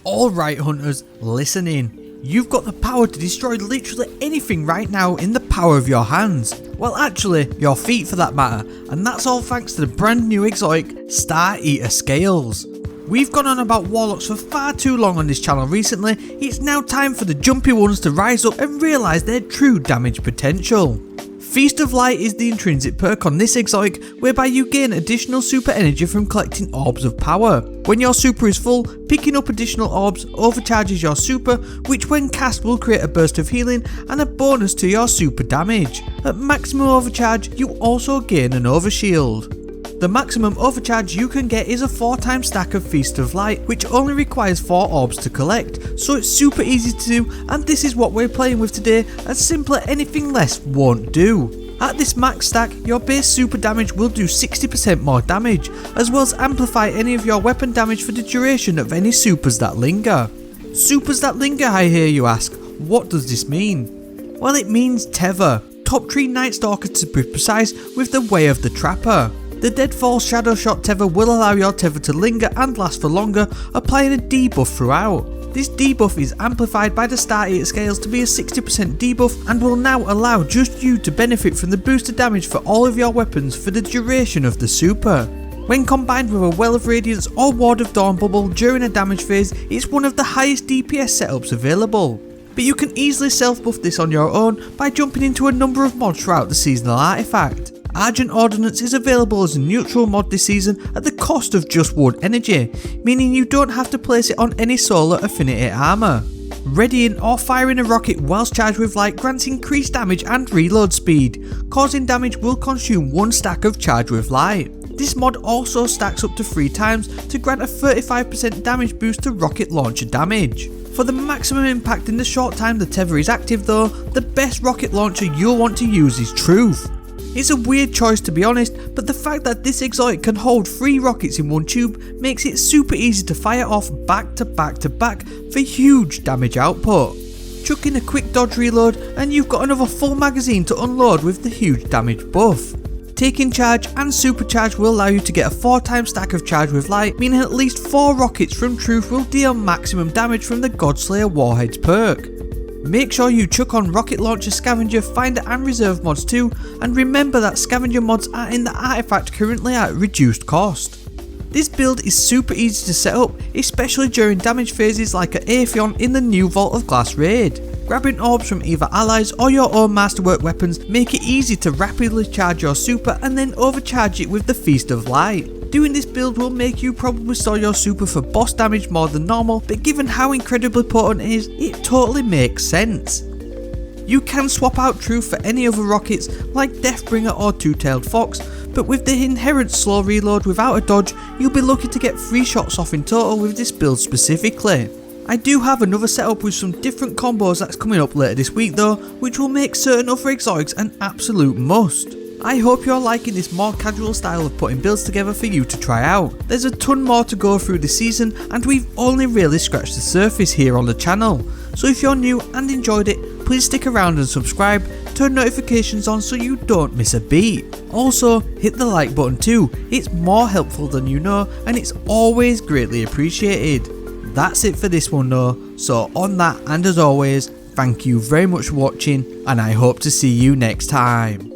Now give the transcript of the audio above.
Alright hunters, listen in. You've got the power to destroy literally anything right now in the power of your hands. Well actually, your feet for that matter, and that's all thanks to the brand new exotic Star Eater Scales. We've gone on about warlocks for far too long on this channel recently. It's now time for the jumpy ones to rise up and realise their true damage potential. Feast of Light is the intrinsic perk on this exotic, whereby you gain additional super energy from collecting orbs of power. When your super is full, picking up additional orbs overcharges your super, which when cast will create a burst of healing and a bonus to your super damage. At maximum overcharge, you also gain an overshield. The maximum overcharge you can get is a 4-time stack of Feast of Light, which only requires 4 orbs to collect, so it's super easy to do, and this is what we're playing with today, as simpler anything less won't do. At this max stack, your base super damage will do 60% more damage, as well as amplify any of your weapon damage for the duration of any supers that linger. Supers that linger, I hear you ask. What does this mean? Well, it means Tether, top 3 Nightstalker to be precise, with the Way of the Trapper. The Deadfall Shadow Shot Tether will allow your Tether to linger and last for longer, applying a debuff throughout. This debuff is amplified by the Star Eater Scales to be a 60% debuff and will now allow just you to benefit from the boosted damage for all of your weapons for the duration of the super. When combined with a Well of Radiance or Ward of Dawn bubble during a damage phase, it's one of the highest DPS setups available. But you can easily self-buff this on your own by jumping into a number of mods throughout the seasonal artifact. Argent Ordnance is available as a neutral mod this season at the cost of just wood energy, meaning you don't have to place it on any solar affinity armour. Readying or firing a rocket whilst charged with light grants increased damage and reload speed. Causing damage will consume 1 stack of charge with light. This mod also stacks up to 3 times to grant a 35% damage boost to rocket launcher damage. For the maximum impact in the short time the Tether is active though, the best rocket launcher you'll want to use is Truth. It's a weird choice to be honest, but the fact that this exotic can hold 3 rockets in one tube makes it super easy to fire off back to back to back for huge damage output. Chuck in a quick dodge reload and you've got another full magazine to unload with the huge damage buff. Taking charge and supercharge will allow you to get a 4-time stack of charge with light, meaning at least 4 rockets from Truth will deal maximum damage from the Godslayer Warheads perk. Make sure you chuck on Rocket Launcher, Scavenger, Finder and Reserve mods too, and remember that Scavenger mods are in the artifact currently at reduced cost. This build is super easy to set up, especially during damage phases like at Atheon in the new Vault of Glass raid. Grabbing orbs from either allies or your own masterwork weapons make it easy to rapidly charge your super and then overcharge it with the Feast of Light. Doing this build will make you probably store your super for boss damage more than normal, but given how incredibly potent it is, it totally makes sense. You can swap out Truth for any other rockets like Deathbringer or Two-Tailed Fox, but with the inherent slow reload without a dodge, you'll be lucky to get 3 shots off in total with this build specifically. I do have another setup with some different combos that's coming up later this week though, which will make certain other exotics an absolute must. I hope you're liking this more casual style of putting builds together for you to try out. There's a ton more to go through this season and we've only really scratched the surface here on the channel. So if you're new and enjoyed it, please stick around and subscribe, turn notifications on so you don't miss a beat. Also, hit the like button too, it's more helpful than you know and it's always greatly appreciated. That's it for this one though, so on that and as always, thank you very much for watching and I hope to see you next time.